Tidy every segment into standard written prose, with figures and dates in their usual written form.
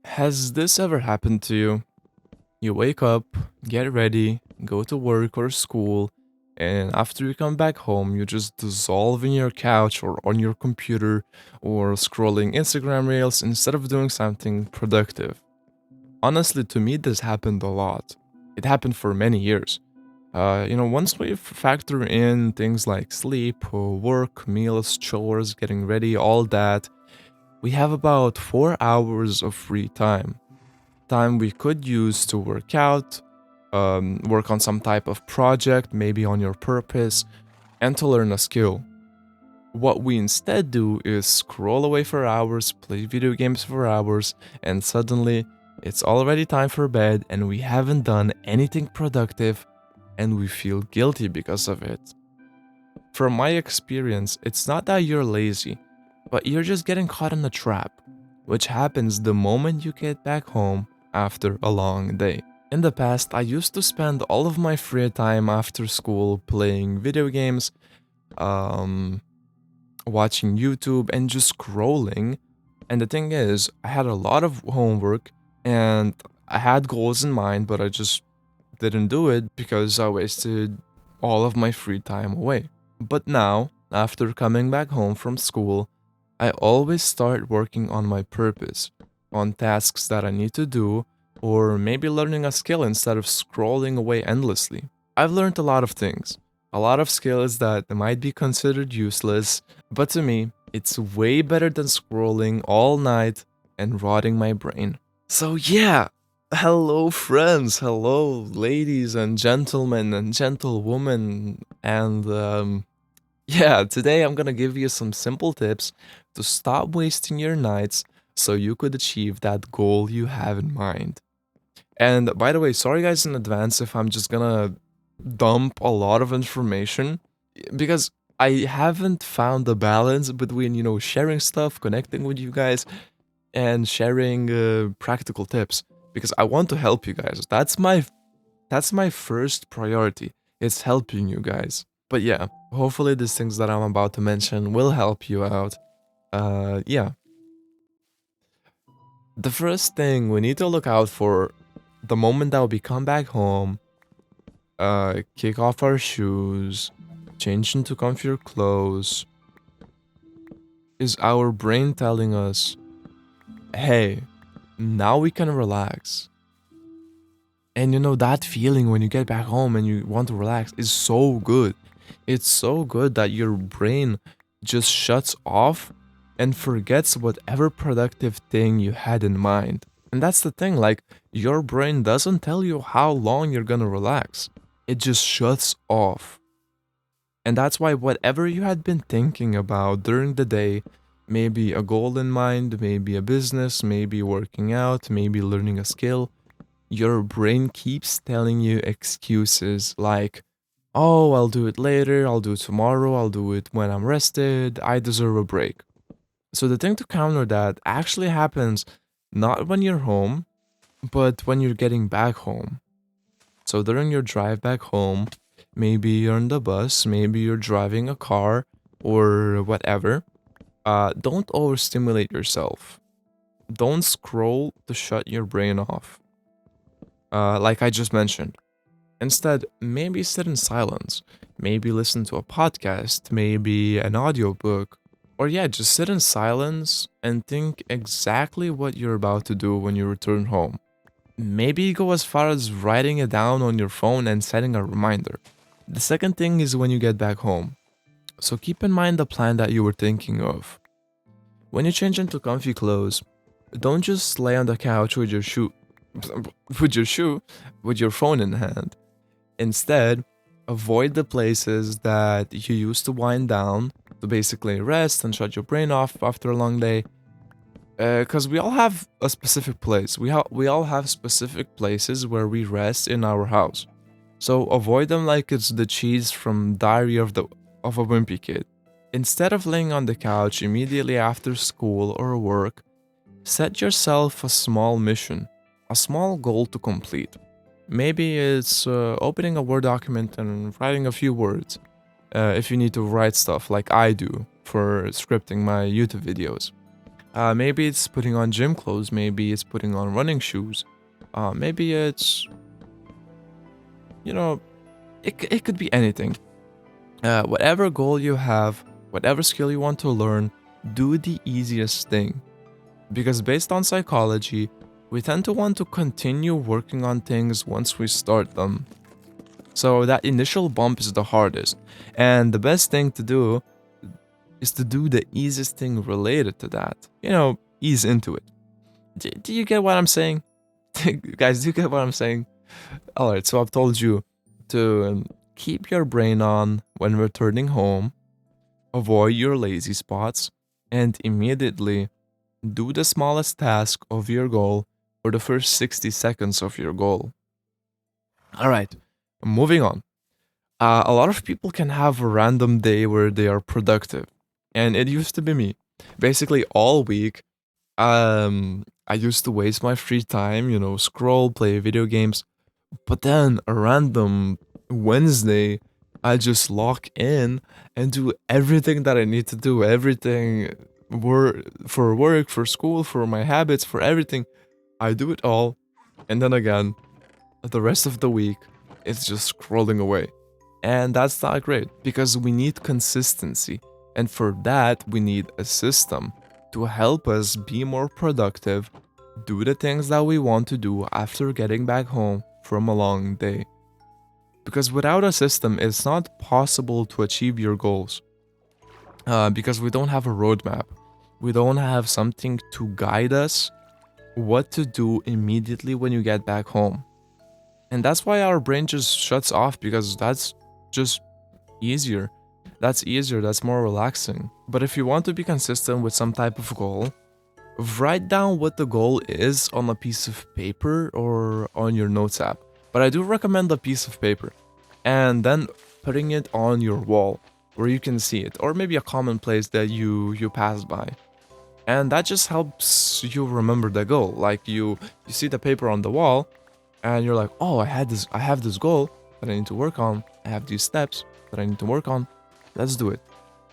Has this ever happened to you? You wake up, get ready, go to work or school, and after you come back home, you just dissolve in your couch or on your computer or scrolling Instagram reels instead of doing something productive. Honestly, to me, this happened a lot. It happened for many years. Once we factor in things like sleep, work, meals, chores, getting ready, all that, we have about 4 hours of free time we could use to work out, work on some type of project, maybe on your purpose, and to learn a skill. What we instead do is scroll away for hours, play video games for hours, and suddenly it's already time for bed and we haven't done anything productive and we feel guilty because of it. From my experience, it's not that you're lazy, but you're just getting caught in a trap, which happens the moment you get back home after a long day. In the past, I used to spend all of my free time after school playing video games, um, watching YouTube, and just scrolling. And the thing is, I had a lot of homework and I had goals in mind, but I just didn't do it because I wasted all of my free time away. But now, after coming back home from school, I always start working on my purpose, on tasks that I need to do, or maybe learning a skill instead of scrolling away endlessly. I've learned a lot of things, a lot of skills that might be considered useless, but to me, it's way better than scrolling all night and rotting my brain. So, yeah, hello, friends, hello, ladies and gentlemen and gentlewomen, and yeah, today I'm gonna give you some simple tips to stop wasting your nights so you could achieve that goal you have in mind. And by the way, sorry guys in advance if I'm just gonna dump a lot of information because I haven't found the balance between, sharing stuff, connecting with you guys, and sharing practical tips because I want to help you guys. That's my first priority. It's helping you guys. But yeah, hopefully these things that I'm about to mention will help you out. Yeah. The first thing we need to look out for the moment that we come back home, kick off our shoes, change into comfier clothes, is our brain telling us, hey, now we can relax. And that feeling when you get back home and you want to relax is so good. It's so good that your brain just shuts off and forgets whatever productive thing you had in mind. And that's the thing, like, your brain doesn't tell you how long you're gonna relax, it just shuts off. And that's why whatever you had been thinking about during the day, maybe a goal in mind, maybe a business, maybe working out, maybe learning a skill, your brain keeps telling you excuses like, oh, I'll do it later, I'll do it tomorrow, I'll do it when I'm rested, I deserve a break. So the thing to counter that actually happens not when you're home, but when you're getting back home. So during your drive back home, maybe you're on the bus, maybe you're driving a car or whatever, don't overstimulate yourself. Don't scroll to shut your brain off. Like I just mentioned. Instead, maybe sit in silence. Maybe listen to a podcast, maybe an audiobook. Or yeah, just sit in silence and think exactly what you're about to do when you return home. Maybe go as far as writing it down on your phone and setting a reminder. The second thing is when you get back home. So keep in mind the plan that you were thinking of. When you change into comfy clothes, don't just lay on the couch with your shoe with your shoe with your phone in hand. Instead, avoid the places that you used to wind down to basically rest and shut your brain off after a long day. Because we all have a specific place. We all have specific places where we rest in our house. So avoid them like it's the cheese from Diary of a Wimpy Kid. Instead of laying on the couch immediately after school or work, set yourself a small mission, a small goal to complete. Maybe it's opening a Word document and writing a few words, if you need to write stuff like I do for scripting my YouTube videos. Maybe it's putting on gym clothes, maybe it's putting on running shoes, maybe it's, you know, it could be anything. Whatever goal you have, whatever skill you want to learn, do the easiest thing. Because based on psychology, we tend to want to continue working on things once we start them. So that initial bump is the hardest. And the best thing to do is to do the easiest thing related to that. Ease into it. Do you get what I'm saying? Guys, do you get what I'm saying? Alright, so I've told you to keep your brain on when returning home, avoid your lazy spots, and immediately do the smallest task of your goal for the first 60 seconds of your goal. Alright, moving on. A lot of people can have a random day where they are productive, and it used to be me. Basically, all week, I used to waste my free time, scroll, play video games, but then a random Wednesday, I just lock in and do everything that I need to do, everything for work, for school, for my habits, for everything. I do it all, and then again, the rest of the week, it's just scrolling away. And that's not great because we need consistency. And for that, we need a system to help us be more productive, do the things that we want to do after getting back home from a long day. Because without a system, it's not possible to achieve your goals. Because we don't have a roadmap, we don't have something to guide us what to do immediately when you get back home. And that's why our brain just shuts off because that's just easier. That's easier, that's more relaxing. But if you want to be consistent with some type of goal, write down what the goal is on a piece of paper or on your notes app. But I do recommend a piece of paper and then putting it on your wall where you can see it, or maybe a common place that you pass by. And that just helps you remember the goal. Like you see the paper on the wall and you're like, "Oh, I have this goal that I need to work on. I have these steps that I need to work on. Let's do it."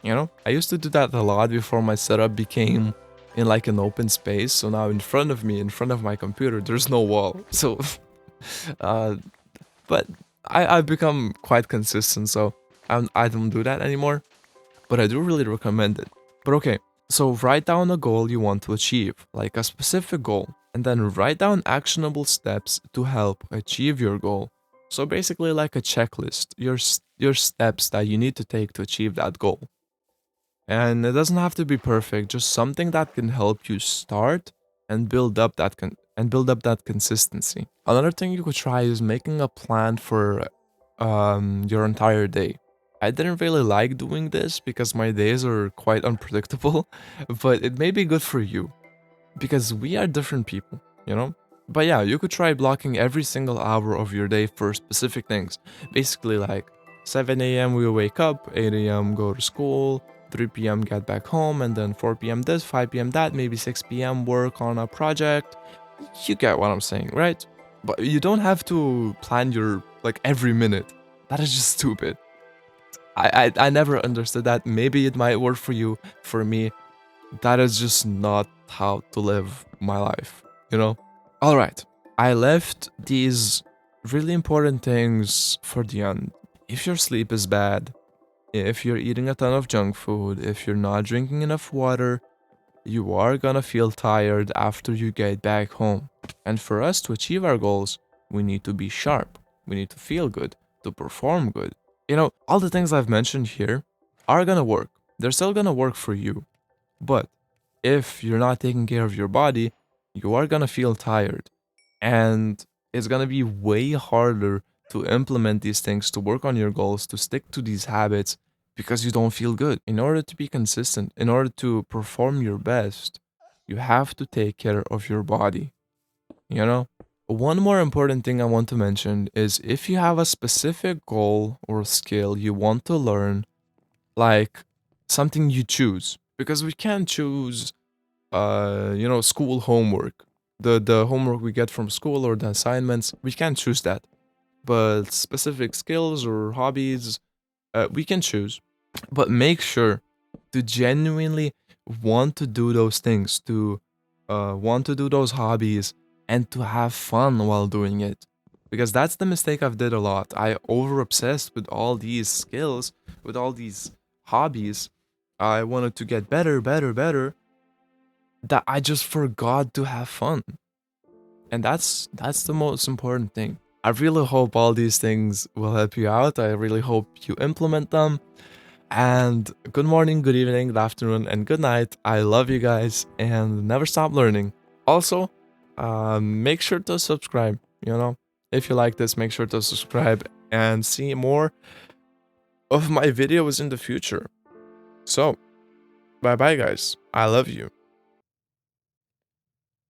I used to do that a lot before my setup became in like an open space. So now in front of me, in front of my computer, there's no wall. So, uh, but I've become quite consistent, so I don't do that anymore. But I do really recommend it. But okay, so write down a goal you want to achieve, like a specific goal, and then write down actionable steps to help achieve your goal. So basically like a checklist, your steps that you need to take to achieve that goal. And it doesn't have to be perfect, just something that can help you start and build up that consistency. Another thing you could try is making a plan for your entire day. I didn't really like doing this because my days are quite unpredictable, but it may be good for you because we are different people. But yeah, you could try blocking every single hour of your day for specific things. Basically, like 7 a.m. we wake up, 8 a.m. go to school, 3 p.m. get back home, and then 4 p.m. this, 5 p.m. that, maybe 6 p.m. work on a project. You get what I'm saying, right? But you don't have to plan your like every minute. That is just stupid. I never understood that. Maybe it might work for you. For me, that is just not how to live my life. Alright, I left these really important things for the end. If your sleep is bad, if you're eating a ton of junk food, if you're not drinking enough water, you are gonna feel tired after you get back home. And for us to achieve our goals, we need to be sharp. We need to feel good, to perform good. All the things I've mentioned here are gonna work. They're still gonna work for you. But if you're not taking care of your body, you are gonna feel tired. And it's gonna be way harder to implement these things, to work on your goals, to stick to these habits because you don't feel good. In order to be consistent, in order to perform your best, you have to take care of your body. You know? One more important thing I want to mention is if you have a specific goal or skill you want to learn, like something you choose, because we can't choose school homework. The homework we get from school or the assignments, we can't choose that. But specific skills or hobbies, we can choose. But make sure to genuinely want to do those things, to want to do those hobbies, and to have fun while doing it. Because that's the mistake I've did a lot. I over obsessed with all these skills, with all these hobbies. I wanted to get better, better, better, that I just forgot to have fun. And that's the most important thing. I really hope all these things will help you out. I really hope you implement them. And good morning, good evening, good afternoon, and good night. I love you guys and never stop learning. Also, make sure to subscribe. If you like this, make sure to subscribe and see more of my videos in the future. So, bye bye, guys. I love you.